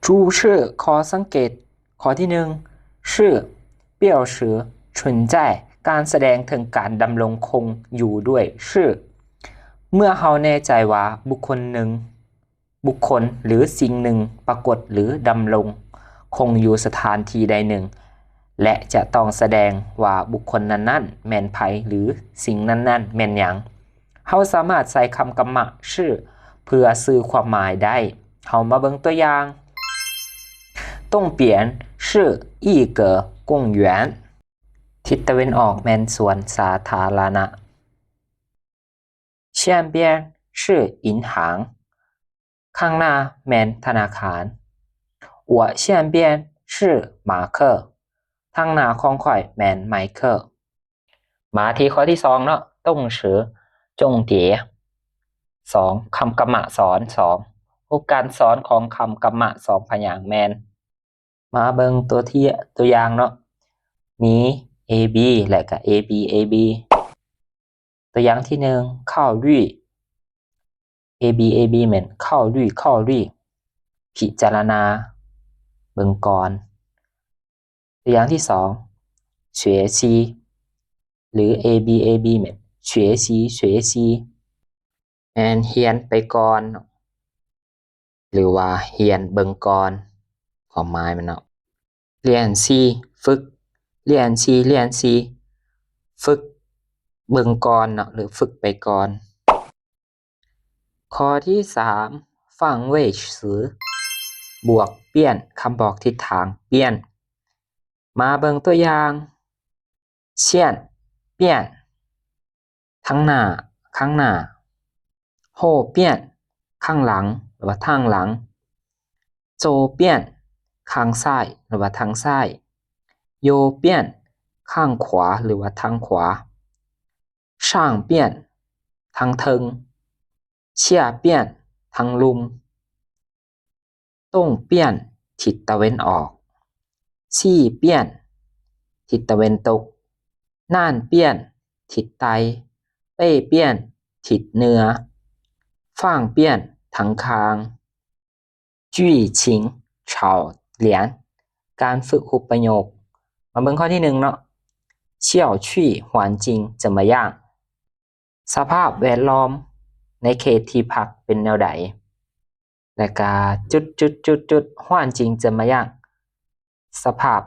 จูชื่อขอสังเกตข้อที่หนึ่งชื่อเปี่ยวสือฉุนใจการแสดงถึงการดำรงคงอยู่ด้วยชื่อเมื่อเราแน่ใจว่าบุคคลหนึ่งบุคคลหรือสิ่งหนึ่งปรากฏหรือดำรงคงอยู่สถานที่ใดหนึ่งและจะต้องแสดงว่าบุคคลนั้นๆแม่นไผหรือสิ่งนั้นๆแม่นหยังเราสามารถใส่คำกรรมะชื่อเพื่อสื่อความหมายได้เรามาเบิ่งตัวอย่าง东边是一个公园ทิศตะวันออกแม่นสวนสาธารณะ下边是银行ข้างหน้าแม่นธนาคาร我下边是马克ทางหน้าของข่อยแม่นไมเคิลมาที่ข้อที่สองเนาะต้องสือจงเตี๋ยสองคำกรรมะสอนสองรูปการสอนของคำกรรมะสองพยางค์แม่นมาเบิ่งตัวอย่างเนาะมี A B และก็ A B A B ตัวอย่างที่หนึ่งเข้าลุย A B A B เหมือนเข้าลุยพิจารณาเบิ่งก่อนตัวอย่างที่สอง学习หรือ A B A B เหมือน学习แม่นเรียนไปก่อนหรือว่าเรียนเบิ่งก่อนความหมายมันเนาะเรียนซีฝึกเรียนซีฝึกเบิ่งก่อนเนาะหรือฝึกไปก่อนข้อที่สามฟังเว่ยสือบวกเปลี่ยนคำบอกทิศทางเปลี่ยนมาเบิ่งตัวอย่างเช่นเปลี่ยนทั้งหน้าข้างหน้าโฮเปลี่ยนข้างหลังหรือว่าทางหลังโจเปลี่ยนข้างซ้ายหรือว่าทางซ้ายโยเปลี่ยนข้างขวาหรือว่าทางขวาช่างเปลี่ยนทางเทิงเชี่ยเปลี่ยนทางลุมต้งเปลี่ยนทิศตะวันออกชี่เปลี่ยนทิศตะวันตกน่านเปลี่ยนทิศใต้เป้เปลี่ยนทิศเหนือฟ่างเปลี่ยนทางคางจี้ชิงเฉาเหลียนการฝึกหุบประโยคมาเบิ่งข้อที่หนึ่งเนาะเชี่ยวชี่หวานจริงจะมาย่างสภาพแวดล้อมในเขตที่พักเป็นแนวใดและก็หวานจริงจะมาย่างสภาพ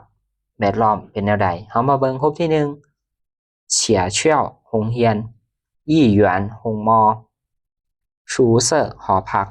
แวดล้อมเป็นแนวใดเฮามาเบิ่งรูปที่หนึ่งเฉียเชี่ยวโรงเรียนยี่หยวนโรงมอชูเซอร์หอพัก